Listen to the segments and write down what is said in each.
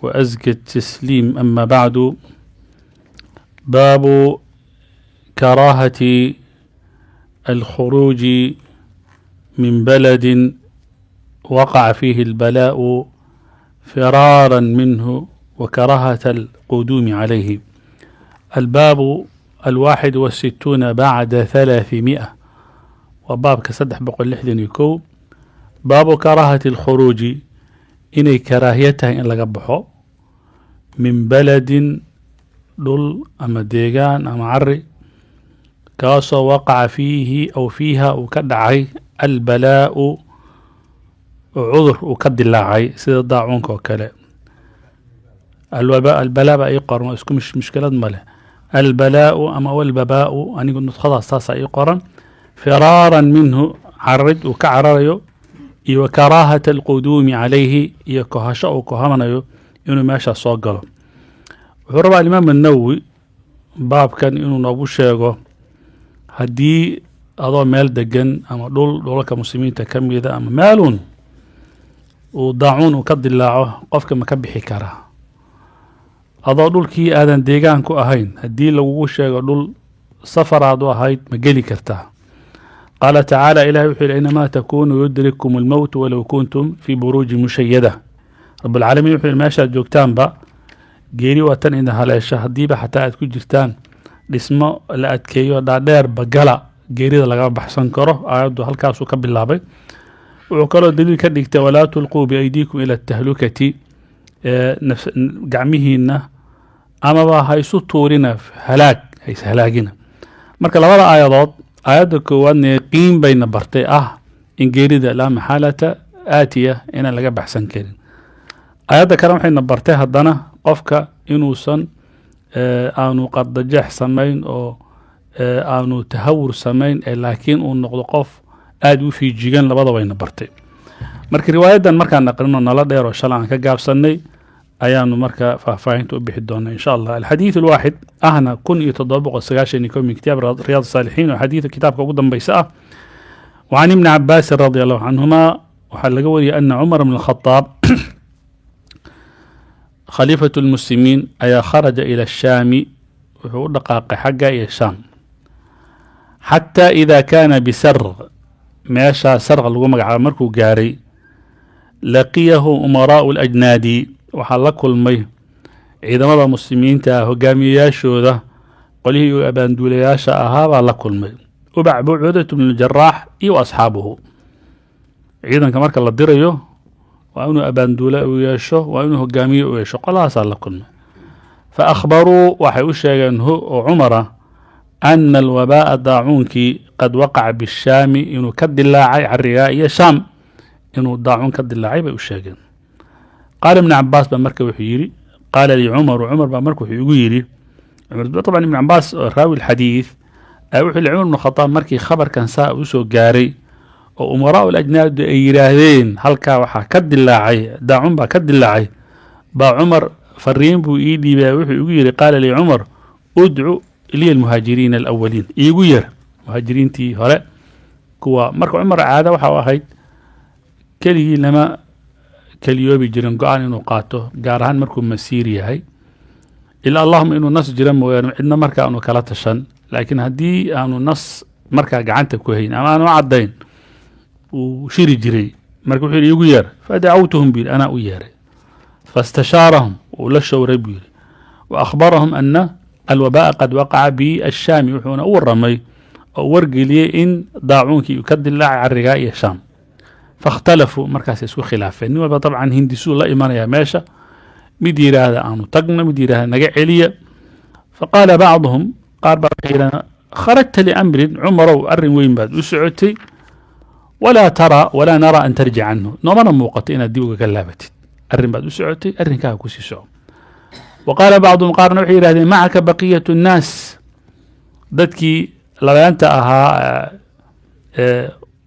وأزكى التسليم. أما بعد، باب كراهة الخروج من بلد وقع فيه البلاء فرارا منه وكراهة القدوم عليه. الباب 61 بعد 300 وباب كسدح بقول لحدن يكو. باب كراهة الخروج إني كراهيته إن لقبحه من بلد دل أما ديغان أما عري كاسو وقع فيه أو فيها وكدعي البلاء عذر وكد اللعي سيد الضاعونك وكلا. البلاء بقى يقرن اسكو مش مشكلة ماله. البلاء أما أول بباء أني قلت خلاص تاسع يقرن فرارا منه عرد وكعرريو وكراهة القدوم عليه يكهشأ وكهمنيو إنه ماشى صاقله. وربع الإمام النووي باب كان إنه نبو شيغو هدي أضو مال دقن أما دولك مسلمين تكميدا أما مالون وضاعون وكد اللاعه قفك مكبحي كاره أضو دولكي آدان ديغان كو أهين هدي لو شيغو دول سفر عدو أهيد مجالي كرتاه. قال تعالى إلهي وحيل أينما تكونوا يدرككم الموت ولو كنتم في بروج مشيدة. رب العالمين وحيل ماشا جوكتان با geeri waa tan idin haleesha haddiiba xataa aad ku jirtaan dhismo la adkeeyo dhaadheer bagala geerida laga baxsan karo. aayaddu halkaasuu ka bilaabay. wuxuu kaloo daliil ka dhigtay walaa tulquu biaydiikum ila tahlukati, gacmihiinna amaba ha isu tuurina halaag, ha is halaagina. marka labada aayadood aayadda koowaadna yaqiin bayna bartay in geerida laa maxaalata aatiya inaan laga baxsan karin. aayadda kale waxayna bartay haddana qofka inuusan aanu qadajeex samayn oo aanu tahawur samayn laakiin uu noqdo qof aad u fiijigan. labada wayna bartay. marka riwaayadan markaan aqrino nala dheer oo shalay aan ka gaabsanay ayaanu marka faahfaahinta u bixi doonaa insha Allah. الحديث الواحد ahna 1790 من كتاب رياض الصالحين وحديث كتابك ugu dambaysa وعن ابن عباس رضي الله عنهما waxaa laga wariyay أن عمر بن الخطاب خليفة المسلمين أي خرج إلى الشام وهو دقاق حقا إلى الشام حتى إذا كان بسرغ ماشا سرغ الومق على مركو قاري لقيه أمراء الأجنادي وحلقوا المي إذا مضى مسلمين تاهو قامي ياشو ذا قليه أبان دولياشا أهابا لقوا المي وبعبو عودة من الجراح وأصحابه إذا كمارك الله ديريو وأنه أباندولا ويشو وأنه قامي ويشو قال صار لكم. فأخبروا وحيوشا أنه عمر أن الوباء داعونك قد وقع بالشام إنه كد اللاعي على الرياء شام إنه داعون كد اللاعي بيوشا. قال ابن عباس بمركب وحيري قال لي عمر بمركب وحيري طبعا ابن عباس راوي الحديث أوحي لعمر بن الخطاب مركي خبر كان ساء وسو قاري وأمراء الأجناد أيراهين هلكا وحا كد اللاعي داعون با كد اللاعي با عمر فرين بو إيدي با وحي يقول قال لي عمر ادعو لي المهاجرين الأولين يقول مهاجرين تي هراء كوا مركو عمر عادة وحا واحد كلي لما كليوبي جرن قعان إنو قاته قارهان مركو مسيري هاي إلا اللهم إنو نص جرن عندنا مركا أنو كالاتشان لكن هدي أنو نص مركا قعانتك وهين أما أنو عدين وشيري جري مركو حيري يغير فدعوتهم بير أنا أياري فاستشارهم ولشوا ربير وأخبرهم أن الوباء قد وقع بالشام وحونا ورمي ورقي لي إن ضاعونك يكد الله على الرقاء الشام. فاختلفوا مركز يسوي خلافة إنه طبعا هندسوا الله إيمان يا ماشا مدير هذا أنو تقنا مدير هذا نقع عليا. فقال بعضهم قال بقينا خرجت لأمر عمر وأرن وين بعد وسعتي ولا نرى أن ترجع عنه نمر موقتين الديوغ كلابتي أرن بعد وسعتي أرن كاكوسي سعو. وقال بعضهم قال نوحي هذه معك بقية الناس dadkii labaanta ahaa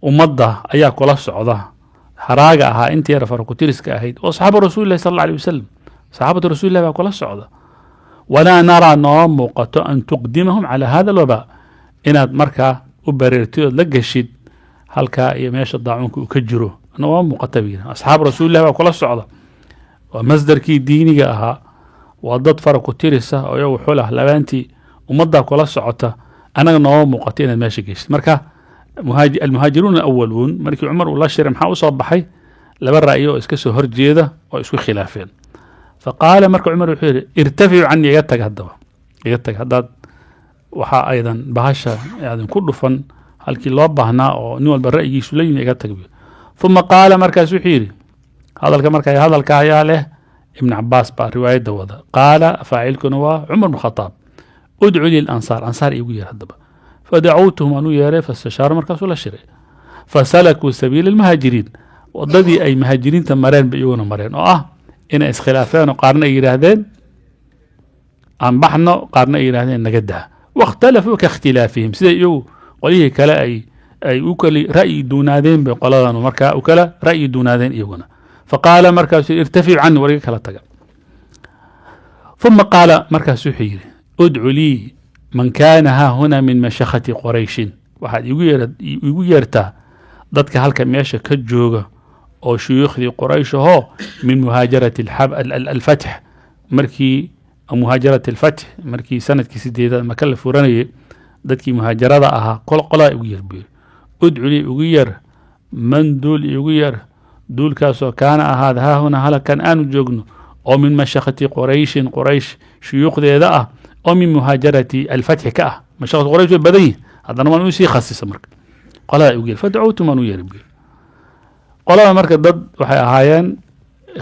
ummadda ayaa kula socda haraaga ahaa intii yar farqutiriska ahayd oo saxaabada rasuulillah sallallahu alayhi wasallam saxaabada rasuulillah baa kula socda wala nara noo muuqato an tuqdimahum ala hada alwaba inaad markaa u bareertid la gashid halka iyo meesha daacunka uu ka jiro noo muuqata biina asxaab rasuulillah baa kula socda ومصدر كي ديني أها وضد فرق تيرسة أو يو حوله لبانتي ومضى كل سعته أنا نوم مقاتين ماشي جيش مركا المهاجرون الأولون مركي عمر والله شير محاو صباحي لبرا أيو اسكسو هرجيدة واسكو خلافين فقال مركو عمر وحيري ارتفعوا عني يتك هداد وحا أيضا بهاشا يعني كل فن halkii loo baahnaa oo nin walba ra'yigiisu leeyahay iga tagbiyo thumma qaala markaas wuxuu hadalka ayaa leh ibn Abbas baa riwaayada wada qaala faa'ilkuna waa Umar ibn Khattab ud'u lil ansar igu yeer hadaba fada'awtuhum anu yeeray fastashaara markaas la shiray fasalaku sabiil al muhajirin wadadii ay muhaajiriinta mareen bayuuna mareen oo in iskhilaafeen oo qaarna ay yiraahdeen aan baxno qaarna ay yiraahdeen naga daa waqtalafu ka ikhtilaafihim sida iyagu وليه كلا أي أكل رأي دونادين بقلادان ومركا أكل رأي دونادين يقولنا فقال مركز ارتفع عنه وريك لا تقع ثم قال مركز سحير ادعو لي من كان ها هنا من مشخة قريش واحد يقول يرتا ضدك هالك مياشا كجوغا أو شيوخ قريش هو من مهاجرة الفتح مركي مهاجرة الفتح مركي سنة كسيدة مكلف وراني dadkii muhaajarada ahaa qolqolaa ugu yar buu udculi ugu yar man duul ugu yar duulkaasoo kaana ahaada haa huna halakan aanu joogno oo min mashaqati quraysh shuyuuqdeeda ah oo min muhaajarati alfathi ka ah mashaqati quraysh way badan yihin haddana waan usii khasisa marka qolada ugu yar fadacawtu man u yar buu qolada marka dad waxay ahaayeen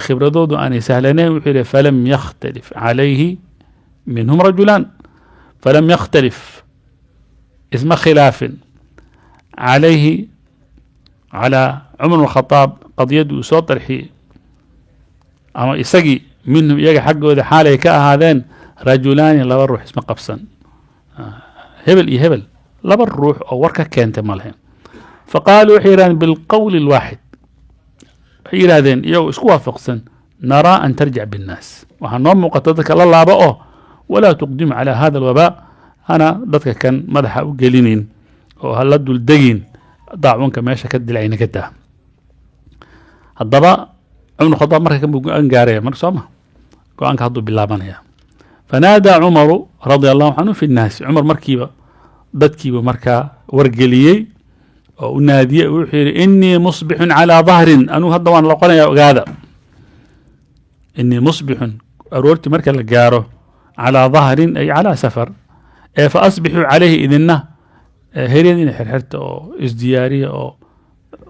khibradoodu aanay sahlaneen wuxuu yidhi falam yakhtalif calayhi minhum rajulaan falam yakhtalif اسم خلاف عليه على عمر بن الخطاب قضية صوت الحي أما يسقي منهم يجي حقه ذا حاله كهذين رجلان لا بروح اسمه قبسا هبل لا بروح أو وركة كانت مالهم فقالوا حيران بالقول الواحد حيران يو اسكوا فقسا نرى أن ترجع بالناس وهنوم مقتضك الله بقى ولا تقدم على هذا الوباء أنا ضدك كان مدحة وقلينين وهلدوا الدين ضاعونك ماشي كد العين كده الضباء عمر الخطاب مرة كان بيقول أنقارية مرة سامة قال أنك هضوا بالله منها فنادى عمر رضي الله عنه في الناس عمر مركيبة ضدكي ومركا ورقليي ونادي وحير إني مصبح على ظهر أنو هضوان الله قال يا هذا إني مصبح أرورت مركا لقاره على ظهر أي على سفر فأصبحوا عليه إذنه هيرين حرحرت أو إزديارية أو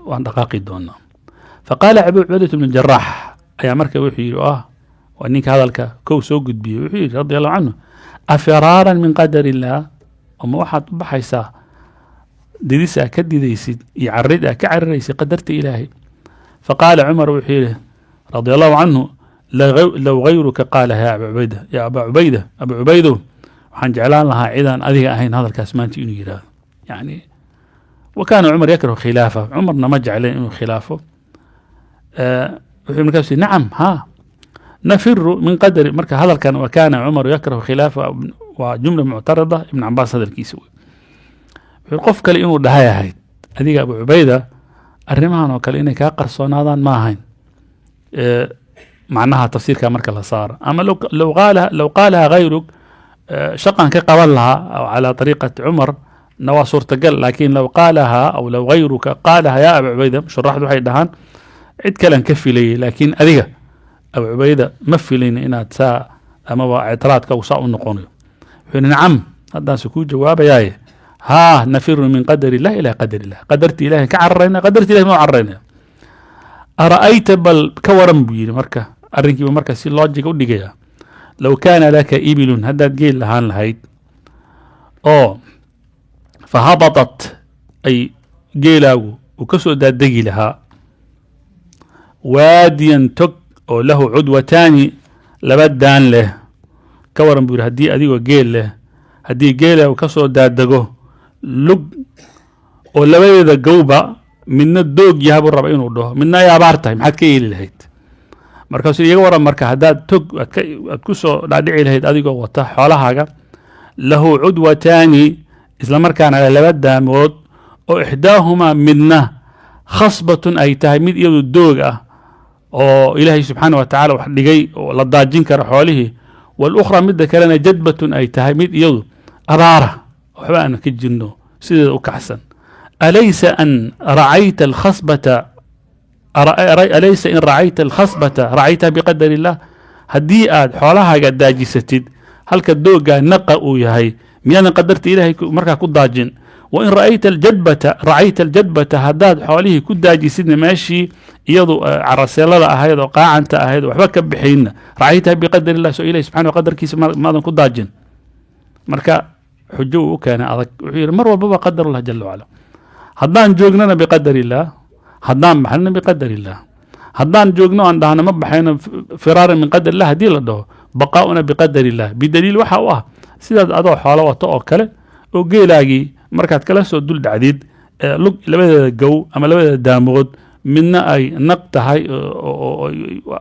وعن دقاقي دونا فقال أبو عبيدة بن الجراح أي مركب وحي وأنك هذا الكو سوقد بي وحي رضي الله عنه أفرارا من قدر الله أما واحد بحيسا ديسا كديسي يعرضها كعريسي قدرت إلهي فقال عمر وحي رضي الله عنه لو غيرك قالها يا أبا عبيدة وحن جعلان لها عيدان أذيك أهين هذا الكاسمانتي إنه يراد يعني وكان عمر يكره خلافه عمرنا ما جعل إنه خلافه نعم نفر من قدر مركز هذا كان وكان عمر يكره خلافه وجملة معترضة ابن عباس هذا الكيسوي القف كل إنه دهاية هاي أذيك أبو عبيدة الرمان وكل إنه كاقر صنادا ما هين معناها تفسير كمركز صار أما لو قالها غيرك شقا كقولها أو على طريقة عمر نوا صورة قل لكن لو قالها أو لو غيرك قالها يا أبو عبيدة مش راح دوحي دهان عد كلام كفي لي لكن أذيك أبو عبيدة مفي لي إنها تساء أما اعتراض كوساء النقوني نعم هذا سكوت جواب ياي نفر من قدر الله إلى قدر الله قدرت إله كعرينا قدرت إله ما عرينا أرأيت بل كورم بير مركة أرنكي بمركة سي لوجيك ودقيا لو كان لك إبل هداد جيل لهان الهيد فهبطت أي جيلاو وكسو داد دقي لها واديا تك أو له عدوتان لبدان له كورن بير هدي أدي وجيل له هدي جيله وكسو داد دقو لق ولبيد الجوبة من الدوق يهاب الربعين وده منا يا بارتاي محد كيل الهيد markaasuu iyaga waran marka haddaad tog aad ku soo dhaadhici lahayd adigoo wata xoolahaaga lahu cudwataani isla markaana laba daamood oo ixdaahumaa midna khasbatun ay tahay mid iyadu doog ah oo ilaahay subxaana wa tacaala wax dhigay oo la daajin kara xoolihii walukhraa midda kalena jadbatun ay tahay mid iyadu abaara waxba aan ka jirno sideeda u kacsan alaysa an racayta alkhasbata alaysa in racayta alkhasbata racaytaha biqadari illah haddii aad xoolahaaga daajisatid halka doogaa naqa uu yahay miyaadan qadarta ilaahay markaa ku daajin wain ra'ayta aljadbata haddaad xoolihii ku daajisidna meeshii iyadu caraseelada ahayd oo qaacanta ahayd oo waxba ka bixinna racaytaha biqadari illah soo ilahi subxana qadarkiisa maadan ku daajin marka xujo uu u keenay adag wuxuu yidhi mar walbaba qadarullah jala wacala haddaan joognana biqadari illaah haddaan baxnana biqadari illaah haddaan joogno aan dhahno ma baxayno firaaran min qadar illah haddii la dhaho baqaa'una biqadari illah bidaliil waxa u ah sidaad adoo xoolo wato oo kale oo geelaagii markaad kala soo dul dhacdid lug labadeeda gow ama labadeeda daamood midna ay naq tahay oo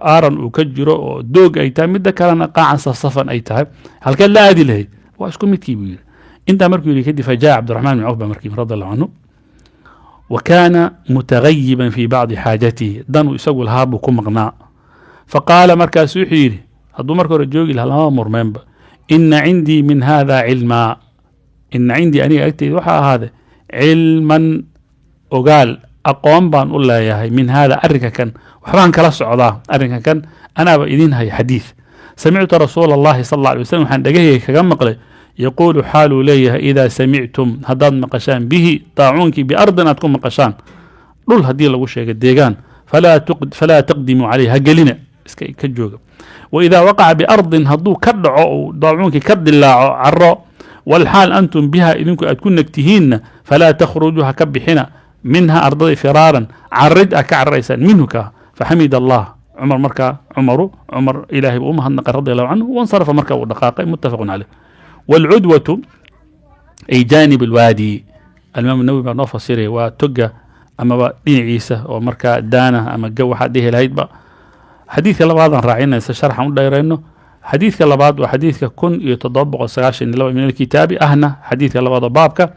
aaran uu ka jiro oo doog ay tahay midda kalena qaacan safsafan ay tahay halkeed la aadi lahayd waa isku midkii buu yidhi intaa markuu yidhi kadib fajaa cabdiraxmaan bin cawf baa markii radi allahu canhu وكان متغيبا في بعض حاجته دانو يسقوا الهاب وكمقناء فقال مركز يحيري هدو مركز رجوغي لها مرمين إن عندي من هذا علما إن عندي أني أكتب وحا هذا علما وقال أقوم بان الله ياهي من هذا أركا كان وحبان كلا سعودا أركا كان أنا بإذين هاي حديث سمعت رسول الله صلى الله عليه وسلم حان دقيه كمقلي يقول حال ليه إذا سمعتم هداد مقشان به طاعونك بأرضنا تكون مقشان رول هدي لو شيء ديغان فلا تقدموا عليها قلنا كجوج وإذا وقع بأرض هدو كدعوا ضاعونك كد الله عراء والحال أنتم بها إذنكم أتكون نكتهين فلا تخرجوها كبحنا منها أرض فرارا عرد أكع رئيسا منك فحمد الله عمر إلهي بأمها النقر رضي الله عنه وانصرف مركا ودقاقي متفق عليه والعدوة أي جانب الوادي الإمام النووي بن فصيره وتجا أما دين عيسى ومركا دانة أما جو حديه الهيد حديث الله بعض راعينا شرح مديرينه حديث الله بعض وحديث كن يتضبق السعاش إن من الكتاب أهنا حديث الله بعض بابك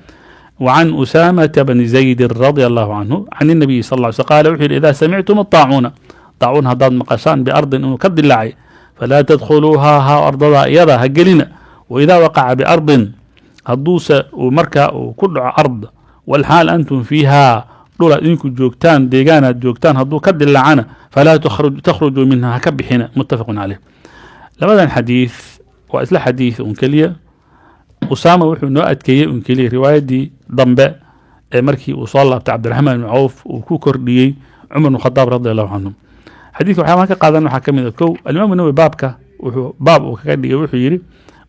وعن أسامة بن زيد رضي الله عنه عن النبي صلى الله عليه وسلم قال وحيد إذا سمعتم الطاعون هضاد مقشان بأرض إنه كد اللعي فلا تدخلوها أرض يدا هجلنا وإذا وقع بأرض هدوس ومركا وكل أرض والحال أنتم فيها دولا إنكم جوكتان ديغانا جوكتان هدو كد اللعانة فلا تخرجوا منها كبحنا متفق عليه لماذا الحديث وإسلا حديث أنكلية أسامة وحو نوأت كي أنكلية رواية دي ضمباء مركي وصالة بتاع عبد الرحمن بن عوف وكوكر دي عمر بن الخطاب رضي الله عنه حديث وحاماك قادنا حكم الكو الإمام النووي بابك باب وكذا وحو يري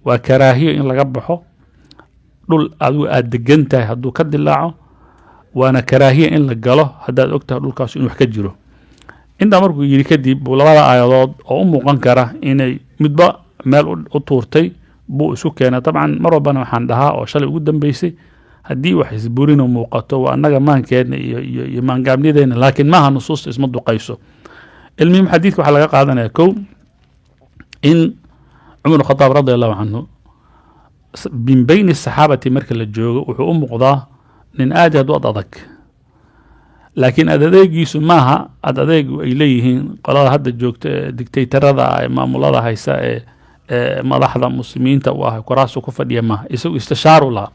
وكراهية إن لقبحه دول أدو أدقنته هدو كدلاعه وأنا كراهية إن لقاله هدا أكتر دول كاسو إنو حكجره إن مركو يري كدب ولغالا آيادات أو أمو قنكرة إني مدبا مال أطورتي بو سكينة طبعا مربنا وحاندها أو شالي قدام بيسي هدي وحزبورين وموقته وأنك ما كان يمان قابلي دين لكن ما نصوص اسمه دو قيسو المهم حديث وحلقة قادنا يكو إن عمر الخطاب رضي الله عنه من بين الصحابة مركل الجوغ وحو أم قضاه من آدي هدوات أضك لكن أداديق سماها أداديق إليهن قرار هذا الجوغ دكتاتر هذا إمام الله هيساء ملاحظة مسلمين تواها كراسو كفر يماه استشاروا الله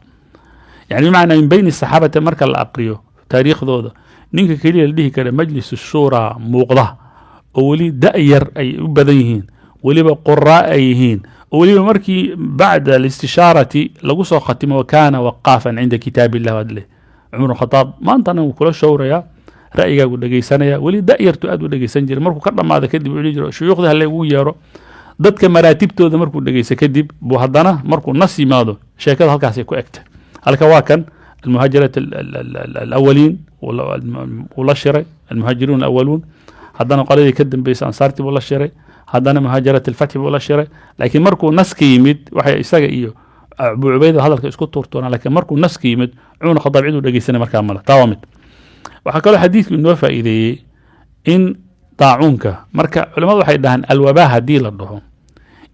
يعني معنى من بين الصحابة مركل الأقريو تاريخ ذوذا نينك كليل ليه كده مجلس الشورى موقضة ولي دأير أي بديهين وليبا قراء أيهين وليبا مركي بعد الاستشارة لقصة ختمه وكان وقافا عند كتاب الله ودله عمر الخطاب ما انتنا وكل شورة يا رأيك أقول لقي سنة يا ولي دأير تؤد ولقي سنجر مركو كرم هذا كدب وليجر شيوخ ذا اللي ويارو ضدك مراتبته ذا مركو لقي سكدب بوهدنا مركو نصي ماذا شاكل هالكاسي كو اكت هالكواكن المهاجرة الأولين ولا الشرع المهاجرون الأولون هدانا قال لي كدم بيس أنصارتي ولا الشرع هدانا مهاجرة الفتح ولا الشرع لكن مركو نسكي يمد وحي إساق إيو أبو عبيدة هذا اسكو تورتونا لكن مركو نسكي يمد عون خضر عيدو لقي سنة مركا عمالة طاومت وحكى له حديث من وفا إليه إن طاعونك مركا علماء وحي دهن الوباء هدي للدهو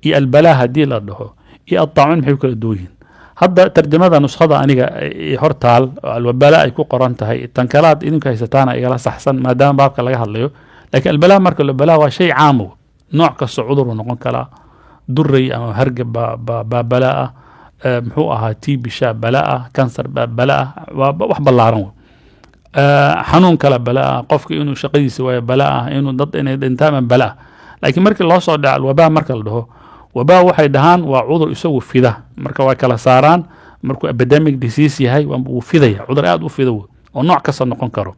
إي البلاء هدي للدهو إي الطاعون محيوك للدوين هذا ترجمة نسخة أنيقا هورتال الوباء يكو قرانتها التنكالات إنك هيستانا إيقالا سحسن ما دام بابك لغا هدليو لكن البلاء مركز البلاء هو شيء عام نوع كسر عذر ونقول كلا دري أو هرقب بلاء محوها تي بشاب بلاء كانسر بلاء وحب الله رمو حنون كلا بلاء قفك إنه شقي سوى بلاء إنه ضد إنه انتهى بلاء لكن مركز الله صعد الوباء مركز له وباء waxay dhahaan waa cudur isagu fida marka waa kala saaraan markuu epidemic disease yahay waa fidaya cudur aad u fido oo nooc kasta noqon karo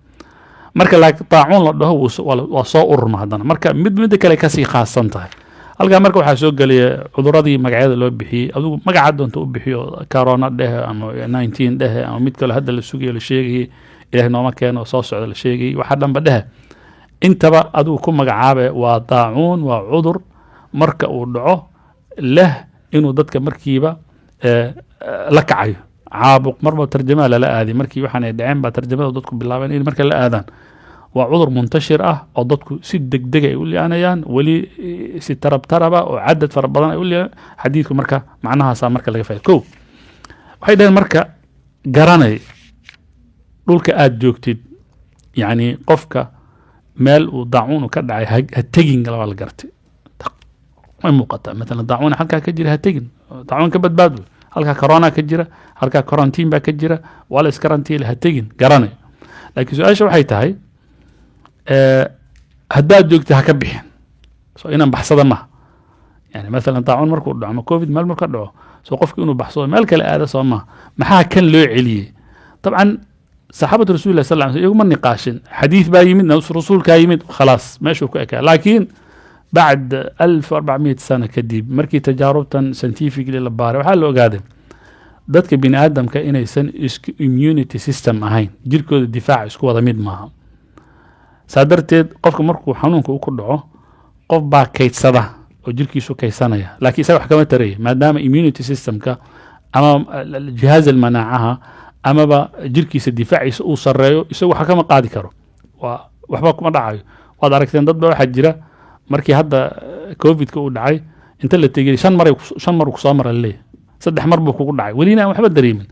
marka laakiin taacuun la dhaho waa soo ururma hadana marka mid kale ka sii khaasan tahay halka marka waxa soo galay cuduradii magacyada loo bixiyay adigu magaca doonto u bixiyo corona dheh ama 19 dheh ama mid kale hadda la sugayo la sheegay ilaahay nooma keeno soo socda la sheegay waxa dhanba dheh intaba adigu ku magacaabe waa taacuun waa cudur marka uu dhaco له إنه ضدك مركيبة لك عيو عابق مرة ترجمة لا آذي مركي وحنا يدعين بترجمة ضدك بالله بين مركي لا آذان وعذر منتشر أو ضدك سيد دقة يقول لي أنا يان ولي ست تربة وعدد فربضان يقول لي حديثكم مركا معناها صار مركا اللي فيه كو وحيدا المركا قراني رولك آد جوكتيد يعني قفك مال وضعون وكدعي هتجين قلوا على القرتي ما مقطع مثلا ضعونا halka ka jira ha tagin ضعون ka badbaado halka corona ka jira halka quarantine ba ka jira wala iskarantiin ha tagin garanay laakiin su'aasha waxay tahay haddaad joogto ha ka bixin soo inaan baxsada ma yani مثلا ضعون markuu dhaco covid meel markuu dhaco soo qofku inuu baxsado meel kale aada soo ma maxaa kan loo celiyay طبعا صحابة رسول الله صلى الله عليه وسلم يقوم النقاش حديث با يمد رسول كا يمد خلاص ماشي كا لكن بعد 1400 سنة كديب مركي تجارب سنتيفيك للبارة وحال لو قادم dadka bini aadamka inaysan immunity system ahayn jirkooda difaac isku wada mid maaha saadarteed qofka markuu xanuunka uu ku dhaco qof baa kaydsada oo jirkiisu kaysanaya laakiin isaga wax kama taray maadaama immunity systemka ama jihaaz almanaacaha ama ba jirkiisa difaaciisa uu sareeyo isagu waxa kama qaadi karo waxba kuma dhacayo waad aragteen dad baa waxa jira markii hadda covid ka uu dhacay inta la tegay shan mar ku soo maray leey saddex mar buu kugu dhacay waliina aan waxba dareemin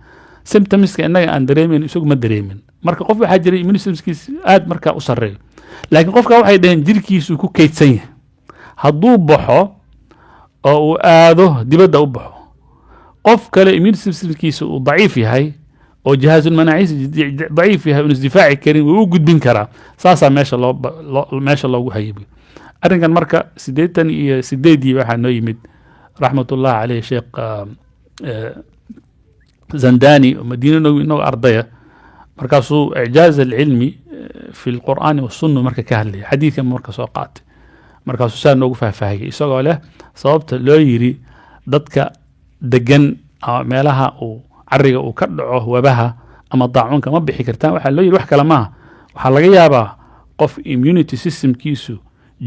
symptoms ka inaga aan dareemin isagu ma dareemin marka qof waxa jiray immune systemkiis aad marka u sareeyo laakiin qofka waxay dhaheen jirkiisu ku kaydsan yahay hadduu baxo oo uu aado dibadda u baxo qof kale immune systemkiisu uu daciif yahay oo jihaazul manaacis daciif yahay oo isdifaaci karin uu gudbin karaa saasa meesha loogu hayay arrinkan marka 88 waxa noo yimid raxmatullahi alayhi sheekh زنداني ومدينة إنه أرضية مركزو إعجاز العلمي في القرآن والسنة مركز كهلي حديث مركز وقات مركز سان نوقفها فهي يسوق له صوبت لو يري ضدك دجن مالها وعرق وكرعه وبها أما ضاعون كما بحكرتان وحال لو يروح كلامها وحال لقيابا قف immunity system كيسو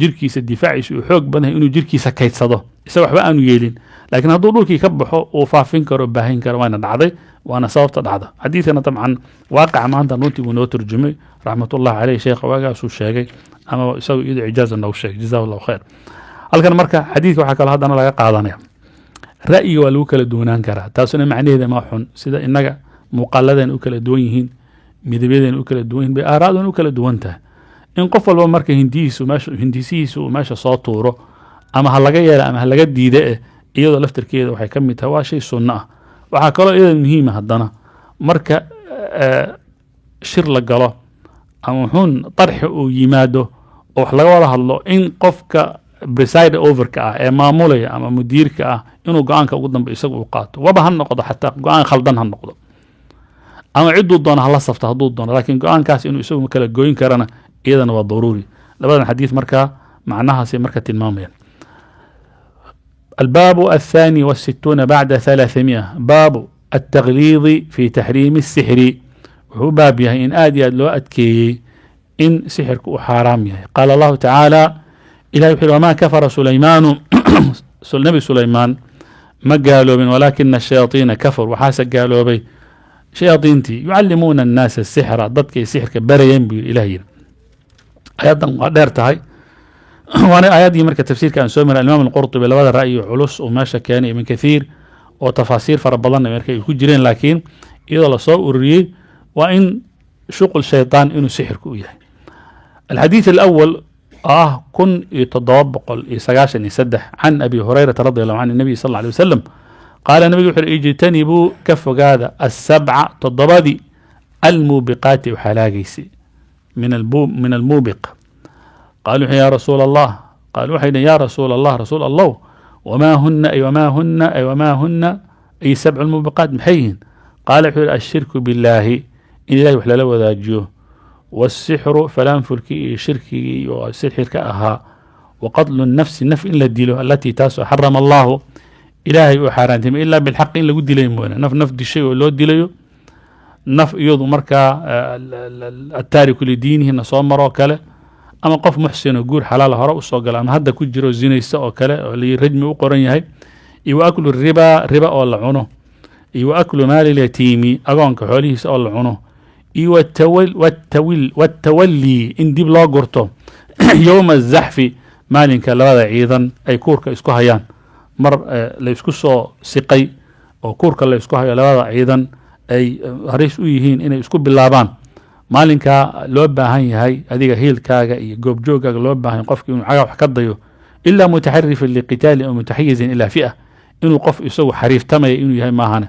jirkiisa difaaciisa uu xoog badan inuu jirkiisa kaydsado isaga waxba aanu yeelin laakiin hadduu dhulkii ka baxo uu faafin karo baahin karo waana dhacday waana sababta dhacda xadiidkana dabcan waaqaca maanta runtii uu noo turjumay raxmatullahi caleyh sheekha waagaasuu sheegay ama isagu iyadoo ijaaza noogu sheegay jazaahu allahu khayr halkan marka xadiidka waxaa kaloo haddana laga qaadanaya ra'yiga waa lagu kala duwanaan karaa taasuna macnaheeda ma xun sida innaga muuqaaladeen u kala duwan yihiin midabyadeen u kala duwan yihiin bay aaraadun u kala duwan tahay in qof walba marka hindisihiisu meesha soo tuuro ama ha laga yeela ama ha laga diide iyadoo laftarkeeda waxay ka mid tahay waa shay sunno ah waxaa kaloo iyada muhiima haddana marka shir la galo ama xun tarxi uu yimaado oo wax laga wada hadlo in qofka preside overka ah ee maamulaya ama mudiirka ah inuu go'aanka ugu dambe isagu u qaato waba ha noqdo xataa go'aan khaldan ha noqdo ama ciduu doona hala safta hadduu doono laakiin go'aankaas inuu isagu kala gooyin karana إذن وضروري لبدا الحديث مركا معناها سي مركا المامية الباب 62 بعد 300 باب التغليظ في تحريم السحر وهو باب إن آدي لو أتكي إن سحرك حرام قال الله تعالى إلى يحل وما كفر سليمان النبي سليمان ما قالوا من ولكن الشياطين كفر وحاسق قالوا بي شياطينتي يعلمون الناس السحر ضدك السحر كبرين بإلهينا أيضا قدرتها وأنا آياتي مركز تفسير كان سوى من الإمام القرطبي لبدا رأي علوس وماشى كان من كثير وتفاسير فربضنا مركز يكون جرين لكن إذا لصوا أريه وإن شغل الشيطان إنه سحر كويه الحديث الأول كن يتضابق إسقاشن يسدح عن أبي هريرة رضي الله عنه النبي صلى الله عليه وسلم قال النبي اجتنبوا كف هذا السبع تضبادي الموبقات وحلاقيسي من الموبق. قالوا يا رسول الله، قالوا حين يا رسول الله رسول الله وما هن وما هن أي سبع الموبقات محيين؟ قال الشرك بالله إن الله وحلا وذاجوه، والسحر فلان فلكي شركي وسحر كأها، وقتل النفس نف إلا الديله التي تاسو حرم الله إلهي وحارنتم إلا بالحق إلا قد ليمونا نف دي الشيء ولو ديليو نف يوضو مركا التارك لدينه نصومر وكله أما قف محسن وقول حلال هراء وصوغل أما هذا كجرو زينيسا وكله اللي رجم وقرن يهي يواكل الربا ولا عنه يواكل مال اليتيم أغانك حوليه سأل عنه والتولي إن ديب لا قرطو يوم الزحف مالك لهذا عيدا أي كورك اسكو هيان مر لا اسكو سو سقي أو كورك لا اسكو هيا لهذا عيدا أي هريس ويهين إن اسكو باللابان مالك لو باهن هاي هذيك هيلكاغا iyo goobjoogaaga loo baahan qofkii inuu xaga wax ka dayo illa mutaharrif liqital aw mutahayyiz ila fi'ah inuu qof isagu xariiftamay inuu yahay maahana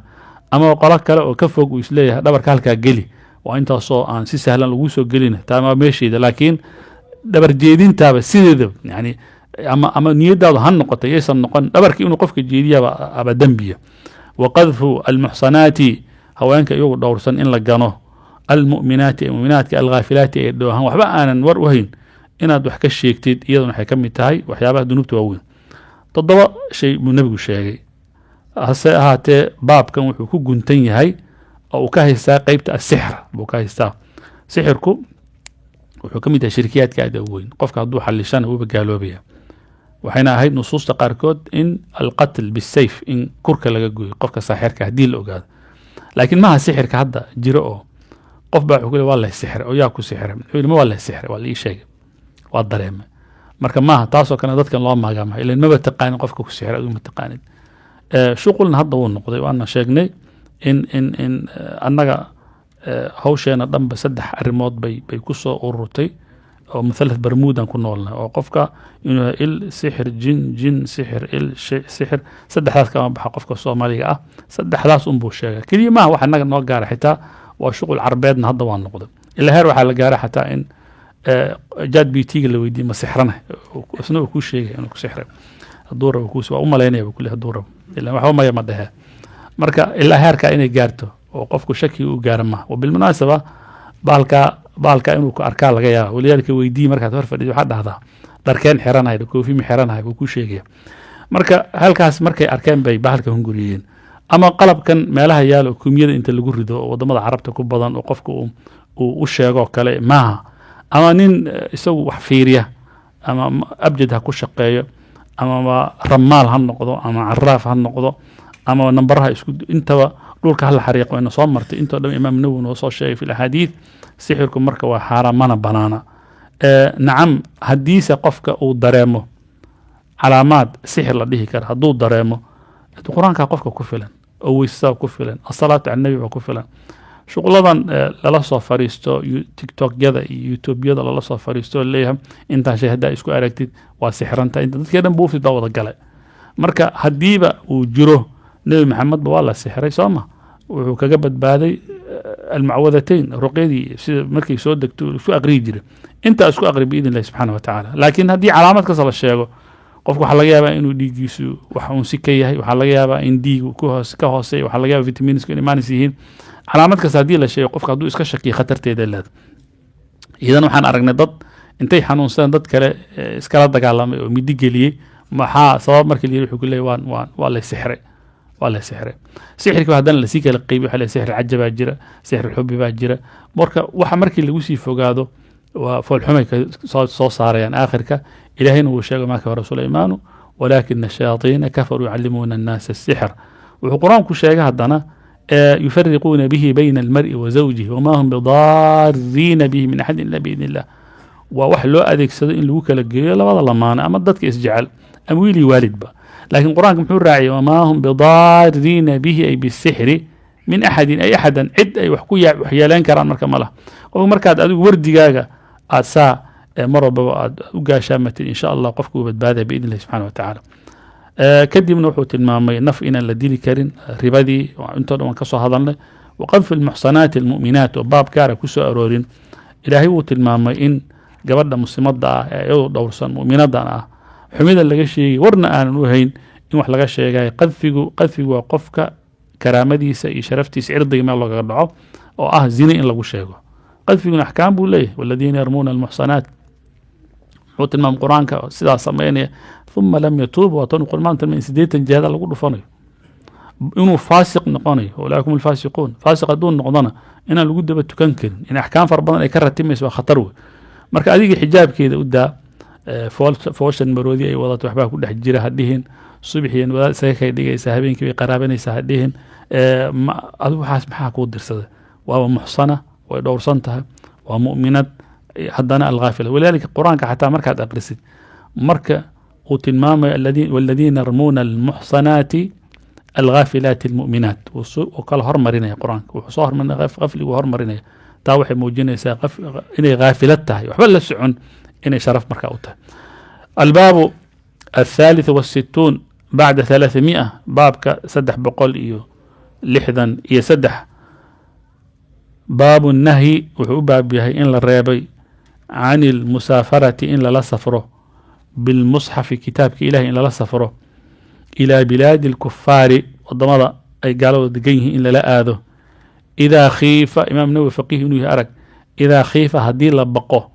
ama qolo kale oo ka fog uu isleeyahay dhabarka halka gali waa inta soo aan si sahlan lagu soo gelin taama meesheeda laakiin dhabar jeedintaaba sideeda yani ama niyadaadu han noqotay aysan noqon dhabarkii inuu qofka jeediyaba aba dambiya wa qadfu al muhsanati haweenka iyagu dhowrsan in la gano المؤمنات الغافلات دوهان وحبا aanan war u hayn inaad wax ka sheegtid iyaduna waxay kamid tahay waxyaabaha dunuubta waaweyn. toddoba shay buu nabigu sheegay hase ahaatee baabkan wuxuu ku guntan yahay oo uu ka haystaa qaybta asixr buu ka haystaa. sixirku wuxuu kamid yahay shirkiyaadka aad u weyn qofka hadduu xalishana wuuba gaaloobaya waxayna ahayd nusuusta qaarkood in alqatl bisayf in kurka laga gooyo qofka saaxirka haddii la ogaado laakiin maaha sixirka hadda jiro oo qof baa wuxuu waa la sixir oo yaa ku sixir wuxuu ma waa la sixir waa la sheegay waa dareema marka maaha taasoo kana dadkan loo maagama ilaa ma taqaan qofka ku sixir aad ma taqaan shuqulna hadda wuu noqday waana sheegnay in annaga hawsheena dhanba saddex arrimood bay ku soo ururtay oo مثلث برمودا ku noolna oo qofka inuu il sixir jin sixir il sixir saddexdaas kama baxa qofka Soomaaliga ah saddexdaas buu sheegay kaliya ma wax annaga noo gaar xitaa وشغل عربيدنا هذا وان نقضي إلا هير وحال جاره حتى إن جاد بيتيج اللي ويدي ما سحرنا وسنو كل شيء أنا كسحر الدورة وكوس وأم ليني وكلها الدورة إلا ما هو ما يمدها مركا إلا هير كأني جارته وقفك شكي وجارمه وبالمناسبة بالك إنه أركال جايا ولذلك ويدي مركا تعرف اللي حد هذا دركان حرنا هاي وكوفي محرنا هاي وكل شيء مركا هالكاس مركا أركان بي بحالك هنجوريين ama qalabkan meelaha yaalo kumiyada inta lagu rido wadamada carabta ku badan oo qofku uu sheego kale maaha ama nin isagu wax fiiriya ama abjad ha ku shaqeeyo ama ramaal ha noqdo ama arraaf ha noqdo ama nambaraha isku intaba dhulka hal xariiqo inoo soo martay inta dhan imaam nawawi noo soo sheegay fi ahadith sixirku marka waa xaraam mana banaana nacam hadiisa qofka uu dareemo calaamad sixir la dhihi kara haduu dareemo quraanka qofka ku filan أو يستوى كفلا الصلاة على النبي وكفلا شغلًا لا صار فريستو تيك توك جذا يوتيوب جذا لا صار فريستو اللي هم أنت شهدا إسكو أركتد وسحر أنت كده بوف الضوء الجلاء مركا هديبة وجروه نبي محمد بوالله السحر يسمى وكجبت بعدي المعوذتين رقيدي مركي سودك شو أقريب جري أنت أسكو أقرب بإذن الله سبحانه وتعالى لكن هذه علامات كسر الشيء qofku waxa laga yaabaa inuu dhiigiisu wax uu si ka yahay waxa laga yaabaa in dhiigu ku hooseeyo waxa laga yaabaa vitaminiska in imaan yihiin calaamad kasta hadii la sheego qofka haduu iska shakiyo khatarteeda leedahay idan waxaan aragnay dad intay xanuunsan dad kale iskala dagaalamay oo midi geliyay maxaa sabab markii la yiri wuxuu leeyahay waa la sixray sixirka hadan la sii kala qayb waxa la sixir ajaba jira sixir xubbi baa jira waxa markii lagu sii fogaado وفالحمي صو صاريان آخرك إلهين وشيء ما كفر سليمان ولكن الشياطين كفروا يعلمون الناس السحر والقرآن كل شيء هذانا يفرقون به بين المرء وزوجه وما هم بضارين به من أحد إلا بإذن الله ووحلو أذيك سدين الوكالة الجيلة والله ما أنا أمدتك إسجعل أمويلي والد با لكن القرآن محور راعي وما هم بضارين به أي بالسحر من أحد أي أحدا عد أي وحكوية وحيالين كران مركا ماله ومركا أدو وردقاقا أسا مرة بعد وقاشامة إن شاء الله قفكوا بدبادة بإذن الله سبحانه وتعالى. كدي من وحوة المامي نف إن الذي كرين ربادي وأنتم لما كسوا هذا وقذف المحصنات المؤمنات وباب كارا كسوا أرورين إلى هو المامي إن قبلنا مسلمات دا يو دورسان مؤمنات دا حميدا لغا شيء ورنا آن وهين إن wax laga sheegay qadfigu waa qofka karaamadiisa iyo sharaftiisa cirdiga meel laga dhaco oo ah zina in lagu sheego qadfiguna axkaam buu leeyahay waladiina yarmuuna almuxsanaat wuxuu tilmaam qur-aanka sidaa sameynaya uma lam yatuubu waatan qurmaanta min 8 jeeda lagu dhufanayo inuu faasiq noqonayo walaakum alfaasiquun faasiq hadduu noqdana inaan lagu daba tukan karin in axkaam fara badan ay ka ratimayso waa khatar wey marka adiga xijaabkeeda u daa fooshan maroodi ay wadato waxbaa ku dhex jira hadhihin subaxiyan wadaad isaga kay dhigaysa habeenkii bay qaraabanaysaa hadhihin adigu waxaas maxaa kuu dirsada waaba muxsana way dhowrsan tahay waa mu'minad haddana alghaafila walidaalika qur-aanka xataa markaad aqrisid marka uu tilmaamayo waladiina yarmuuna almuxsanaati alghaafilaati almu'minaat wuu kala hormarinaya qur-aanka wuxuu soo hormarinaya qafligu hormarinaya taa waxay muujinaysaa inay ghaafilad tahay waxba la socon inay sharaf markaa u tahay albaabu الثالث والستون بعد 300 بابك سدح بقول إيو لحدا يسدح باب النهي وحباب بها إن الريابي عن المسافرة إن لا سفره بالمصحف كتابك إله إن لا سفره إلى بلاد الكفار والضمضة أي قالوا دقيه إن لا آذه إذا خيف إمام نووي فقيه إنه أرك إذا خيف هدي لبقه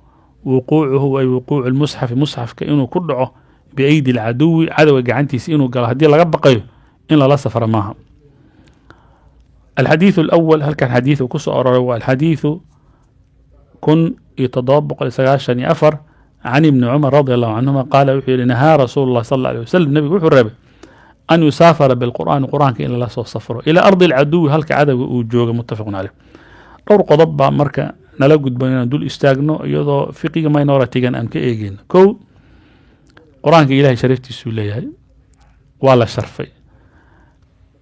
وقوعه أي وقوع المصحف مصحف كأنه كدعه بأيدي العدو عدو قعنتي سينو قال هدي لغا بقيه إن لا سفر معها الحديث الأول هل كان حديث كسو أرى الحديث كن يتضابق لسقاشن أفر عن ابن عمر رضي الله عنهما قال وحي لنهى رسول الله صلى الله عليه وسلم النبي وحي الرابع أن يسافر بالقرآن وقرآن إلا لا سفره إلى أرض العدو هل كعدو وجوغ متفق عليه دور قضب مركا نلقد بيننا دول استاغنو يضو فقه ما ينورا تيغان أنك إيجين كو قرآن إلهي شريفتي سوليه ولا شرفي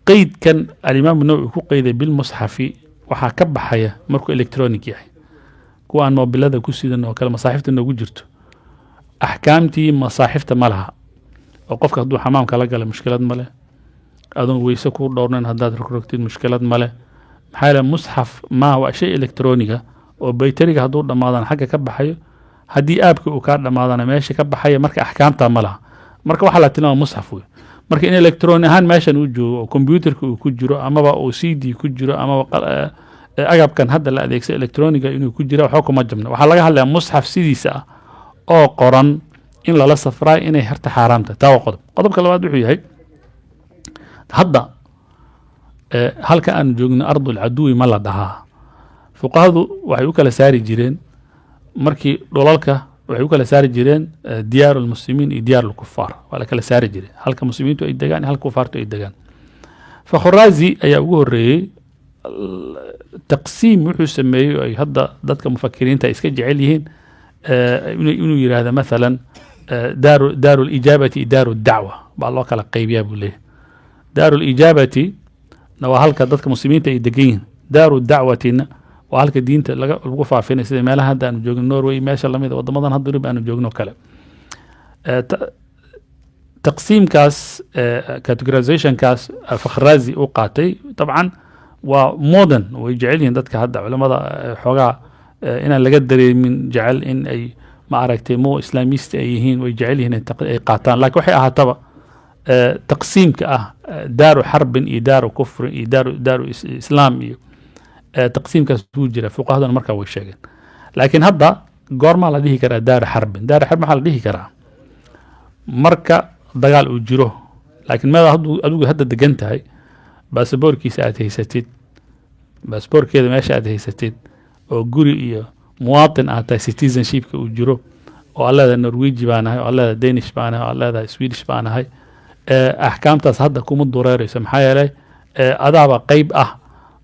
قيد كان الإمام النووي كو قيد بالمصحف وحا كبحيا مركو إلكترونيك يحي كو أن موبيلada ku sidan oo kale masaaxifta nagu jirto axkaamtii masaaxifta ma laha oo qofka hadduu xamaamka la gala mushkilad ma leh adoon weyse ku dhowrnayn haddaad rogrogtid mushkilad ma leh maxaa yeele musxaf ma waa shay elektroniga oo bayteriga hadduu dhammaadaan xagga ka baxayo haddii aabka uu kaa dhammaadana meesha ka baxaya marka axkaamta ma laha marka waxaa la tilmaama musxaf wey marka in electroni ahaan meeshan uu joogo oo computerka uu ku jiro amaba uu cd ku jiro amaba agabkan hadda la adeegsa electroniga inuu ku jira waxba kuma jabna waxaa laga hadlayaa musxaf sidiisa ah oo qoran in lala safraa inay harta xaaraamta taa waa qodobka labaad wuxuu yahay hadda halka aan joogno ardul caduwi ma la dhahaa fuqahadu waxay u kala saari jireen markii dhulalka waxay u kala saari jireen diyaaru lmuslimiin iyo diyaaru lkufaar waa la kala saari jireen halka muslimiintu ay degaan iyo halka kufaartu ay degaan fakhuraazi ayaa ugu horeeyey taqsiim wuxuu sameeyey ay hadda dadka mufakiriinta iska jecel yihiin inuu yiraahdo maalan daaru lijaabati daaru dacwa baa loo kala qaybiyaa buu leeyahay daaru lijaabati na waa halka dadka muslimiinta ay degan yihiin daaru dacwatina waa halka diinta lagu faafinay sida meelaha hadda aanu joogno norway meesha lamid wadamadan hadda rib aanu joogno kale taqsiimkaas categorizationkaas fakhraazi u qaatay dabcan waa modern way jecel yihiin dadka hadda culamada xoogaa inaan laga dareemin jecel in ay ma aragtay mo islaamista ay yihiin way jecel yihiin ay qaataan laakiin waxay ahaataba taqsiimka ah daaru xarbin iyo daaru kufrin iyo daaru islaam iyo taqsiimkaas wuu jira fuqahaduna markaa way sheegeen laakiin hadda goormaa la dhihi karaa daaru xarbin maxaa la dhihi karaa marka dagaal uu jiro laakiin meeda adigu hadda degan tahay baasaboorkiisa aad haysatid baasaboorkeeda meesha aad haysatid oo guri iyo muwaatin aad tahay citizenshipka uu jiro oo aad leedahay norweji baan ahay oo aad leedahay danish baan ahay oo aad leedahay swedish baan ahay axkaamtaas hadda kuma dureerayso maxaa yeelay adaaba qayb ah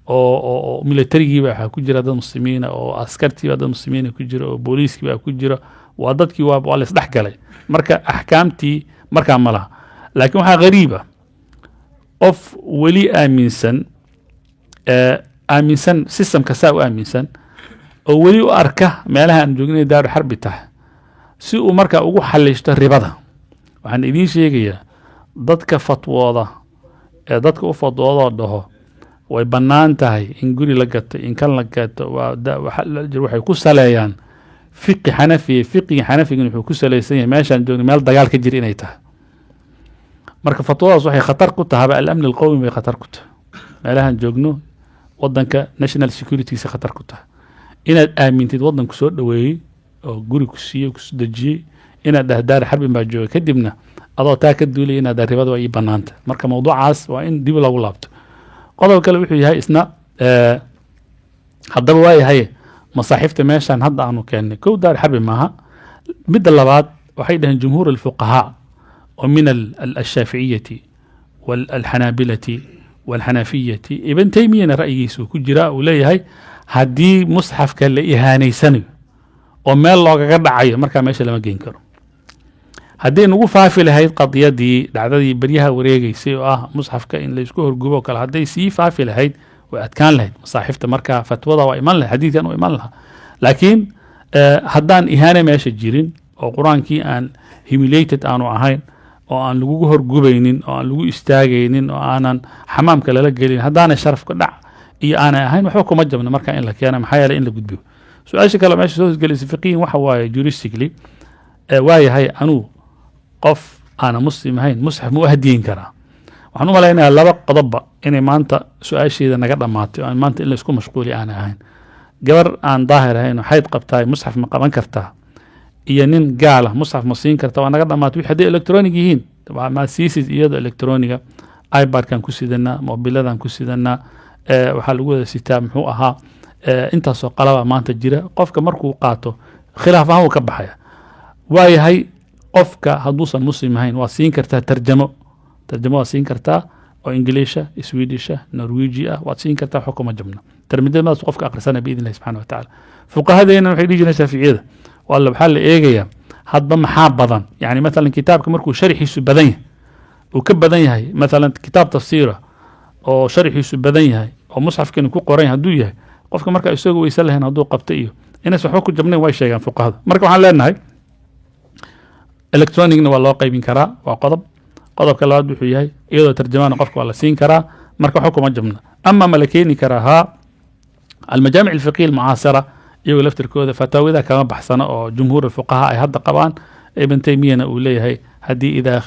oo militarigiiba waxaa ku jira dad muslimiina oo askartiiba dad muslimiina ku jira oo booliiskiiba ku jira waa dadkii waa la isdhex galay marka axkaamtii markaa ma laha laakiin waxaa ghariiba qof weli aaminsan systemka saa u aaminsan oo weli u arka meelaha aan joognay daaru xarbi tahay si uu markaa ugu xalishto ribada. waxaan idiin sheegayaa dadka fatwooda ee dadka u fatwoodoo dhaho way bannaan tahay in guri la gato in kan la gato waxay ku saleeyaan fiqi xanafi. fiqiga xanafigan wuxuu ku salaysan yahay meeshaan joogno meel dagaal ka jira inay tahay. marka fatwadaas waxay khatar ku tahay al-amn al-qawmi bay khatar ku tahay. meelahan joogno wadanka national securitysa khatar ku tahay. inaad aamintid wadanku soo dhaweeyey oo guri ku siiyey ku dejiyey inaad dhahdaar xarbin baa joogay kadibna adoo taa ka duulay inaad ribada waa ii bannaanta. marka mawduucaas waa in dib lagu laabto. qodob kale wuxuu yahay isna haddaba waa yahay masaaxiifta meeshaan hadda aanu keennay kow daar xarbi maaha. midda labaad waxay dhaheen jumhuur alfuqahaa oo min alshaaficiyati walxanaabilati walxanafiyati ibn taymiyana ra'yigiisa uu ku jiraa uu leeyahay haddii musxafka la ihaanaysanayo oo meel loogaga dhacayo markaa meesha lama geyn karo. haddii nagu faafi lahayd qadiyadii dhacdadii beryaha wareegeysay oo ah musxafka in laysku horgubo o kale hadday sii faafi lahayd way adkaan lahayd masaaxiifta. markaa fatwada waa iman lahayd xadiidkan u iman lahaa. laakiin haddaan ihaane meesha jirin oo qur-aankii aan humiliated aanu ahayn oo aan lagugu horgubaynin oo aan lagu istaagaynin oo aanan xamaamka lala gelin haddaanay sharafka dhac iyo aanay ahayn waxba kuma jabna markaa in la keena maxaa yeelay in la gudbiyo. su-aasha kale meesha soo hosgelaysa fiqihin waxa waaye juristically waayahay anuu qof aana muslim ahayn musxaf ma u hadiyin karaa. waxaan u malaynayaa laba qodobba inay maanta su-aasheeda naga dhammaatay oo maanta in laysku mashquuli aanay ahayn. gabar aan daahir ahayn oo xayd qabtaay musxaf ma qaban kartaa iyo nin gaala musxaf ma siin karta waa naga dhammaatay. wixii hadday electronic yihiin ma siisid iyadoo electroniga ibadkan ku sidanaa mobiladan ku sidanaa waxaa lagu wada sitaa muxuu ahaa intaasoo qalaba maanta jira. qofka markuu qaato khilaaf ahaan uu ka baxaya. waayahay qofka hadduusan muslim ahayn waa siin kartaa tarjamo waa siin kartaa oo ingiliisha swedisha norwegi ah waad siin kartaa xukuma jabna tarjamadaas qofka akhrisana biidn illahi subxana watacaala. fuqahadeena waxay dhihi jireen shaaficiyada walla waxaa la eegayaa hadba maxaa badan. yani maalan kitaabka markuu sharxiisu badan yahay uu ka badan yahay maalan kitaab tafsiira oo sharxiisu badan yahay oo musxafkani ku qoran hadduu yahay qofka marka isagoo weysan lahayn hadduu qabta iyo inays waxba ku jabnayn way sheegaan fuqahada. marka waxaan leenahay electronicna waa loo qaybin karaa waa qodob. qodobka labaad wuxuu yahay iyadoo tarjamaana qofka waa la siin karaa marka xukuma jabna. ama ma la keeni karaa haa almajaamic alfiqiya almucaasira iyagoo laftirkooda fataawida kama baxsana oo jumhuur alfuqahaa ay hadda qabaan. ibn taymiyana uu leeyahay haddii idaa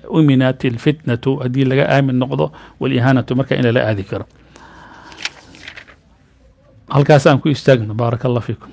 uminat alfitnatu haddii laga aamin noqdo walihaanatu marka in lala aadi karo. halkaas aan ku istaagno baaraka allah fiikum.